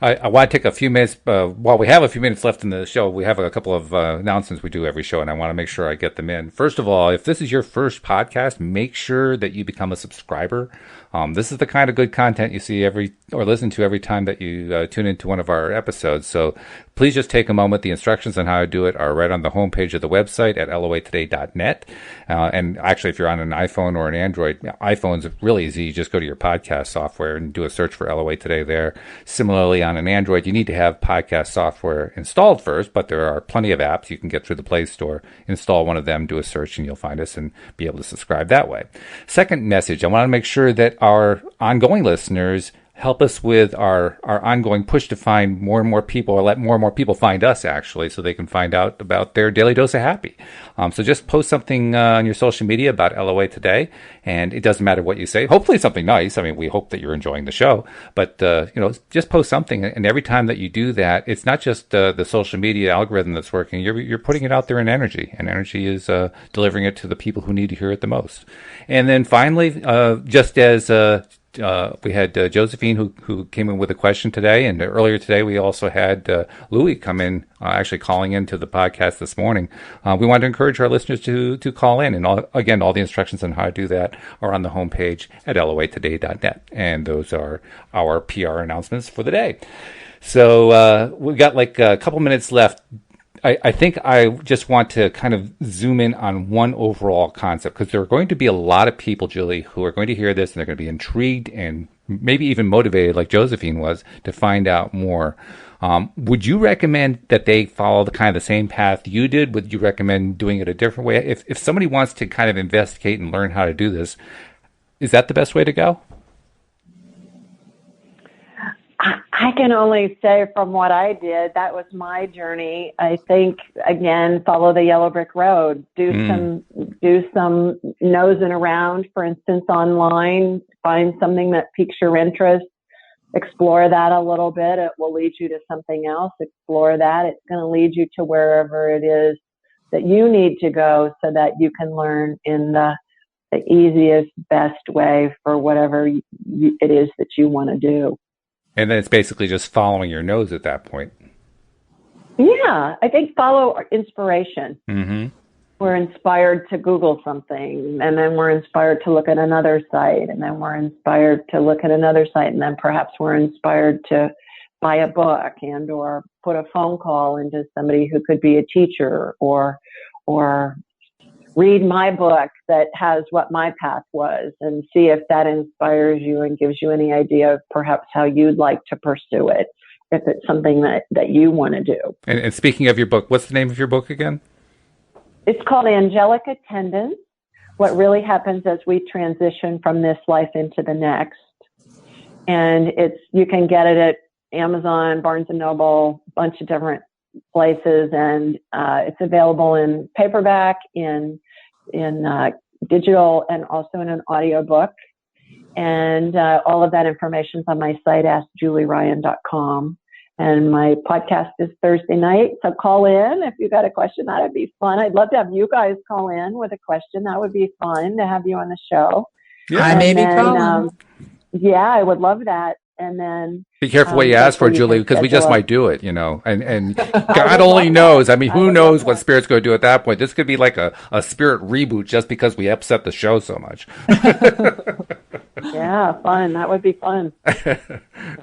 I want to take a few minutes, while we have a few minutes left in the show, we have a couple of announcements we do every show, and I want to make sure I get them in. First of all, if this is your first podcast, make sure that you become a subscriber. This is the kind of good content you see or listen to every time that you tune into one of our episodes. So please just take a moment. The instructions on how to do it are right on the homepage of the website at loatoday.net. And actually, if you're on an iPhone or an Android, iPhone's really easy. You just go to your podcast software and do a search for LOA Today there. Similarly, on an Android, you need to have podcast software installed first, but there are plenty of apps. You can get through the Play Store, install one of them, do a search, and you'll find us and be able to subscribe that way. Second message, I want to make sure that our ongoing listeners help us with our ongoing push to find more and more people, or let more and more people find us, actually, so they can find out about their daily dose of happy. So just post something on your social media about LOA today, and it doesn't matter what you say. Hopefully something nice. I mean, we hope that you're enjoying the show, but just post something. And every time that you do that, it's not just the social media algorithm that's working. You're putting it out there in energy, and energy is delivering it to the people who need to hear it the most. And then finally, just as we had Josephine who came in with a question today, and earlier today we also had Louie come in, actually calling into the podcast this morning. We want to encourage our listeners to call in, and all the instructions on how to do that are on the homepage at loatoday.net, and those are our PR announcements for the day. So we've got like a couple minutes left. I think I just want to kind of zoom in on one overall concept, because there are going to be a lot of people, Julie, who are going to hear this and they're going to be intrigued and maybe even motivated, like Josephine was, to find out more. Would you recommend that they follow the same path you did? Would you recommend doing it a different way? If somebody wants to kind of investigate and learn how to do this, is that the best way to go?
I can only say from what I did, that was my journey. I think, again, follow the yellow brick road. Do some nosing around, for instance, online. Find something that piques your interest. Explore that a little bit. It will lead you to something else. Explore that. It's going to lead you to wherever it is that you need to go, so that you can learn in the easiest, best way for whatever it is that you want to do.
And then it's basically just following your nose at that point.
Yeah, I think follow inspiration.
Mm-hmm.
We're inspired to Google something, and then we're inspired to look at another site, and then we're inspired to look at another site, and then perhaps we're inspired to buy a book and or put a phone call into somebody who could be a teacher, or read my book that has what my path was, and see if that inspires you and gives you any idea of perhaps how you'd like to pursue it, if it's something that you want to do.
And speaking of your book, what's the name of your book again?
It's called Angelic Attendance: What Really Happens as We Transition from This Life into the Next. And you can get it at Amazon, Barnes & Noble, a bunch of different places, and it's available in paperback, in digital, and also in an audiobook. And all of that information is on my site, askjulieryan.com. And my podcast is Thursday night, so call in if you got a question. That would be fun. I'd love to have you guys call in with a question. That would be fun to have you on the show.
Yeah, I may be calling.
Yeah, I would love that. And then
be careful what you ask for, Julie, because we just might do it, and God only knows. I mean, who knows what Spirit's going to do at that point? This could be like a Spirit reboot just because we upset the show so much.
Yeah, fun. That would be fun.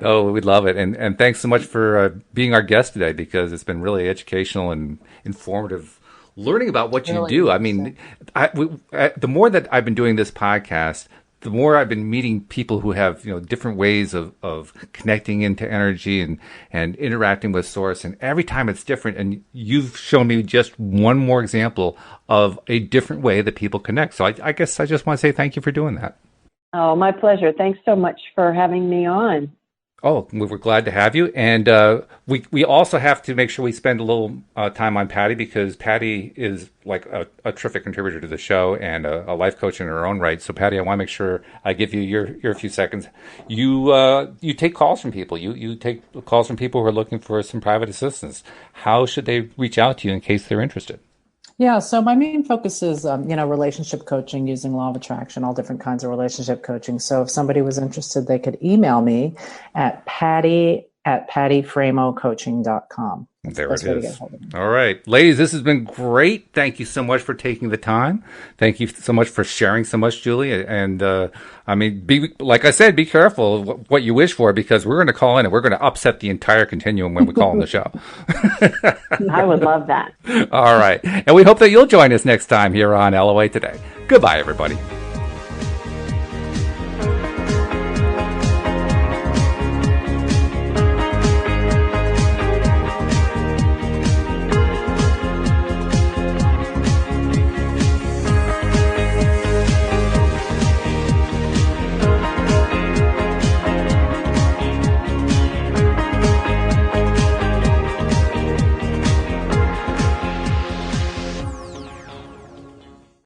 Oh, we'd love it. And thanks so much for being our guest today, because it's been really educational and informative, learning about what you do. I mean, the more that I've been doing this podcast, the more I've been meeting people who have, different ways of connecting into energy and interacting with Source. And every time it's different. And you've shown me just one more example of a different way that people connect. So I guess I just want to say thank you for doing that.
Oh, my pleasure. Thanks so much for having me on.
Oh, we're glad to have you. And we also have to make sure we spend a little time on Patty, because Patty is like a terrific contributor to the show and a life coach in her own right. So, Patty, I want to make sure I give you your few seconds. You take calls from people. You take calls from people who are looking for some private assistance. How should they reach out to you in case they're interested?
Yeah, so my main focus is, relationship coaching using law of attraction, all different kinds of relationship coaching. So if somebody was interested, they could email me at patty@pattyframocoaching.com.
There it is. All right. Ladies, this has been great. Thank you so much for taking the time. Thank you so much for sharing so much, Julie. And, like I said, be careful what you wish for, because we're going to call in and we're going to upset the entire continuum when we call on the show.
I would love that.
All right. And we hope that you'll join us next time here on LOA Today. Goodbye, everybody.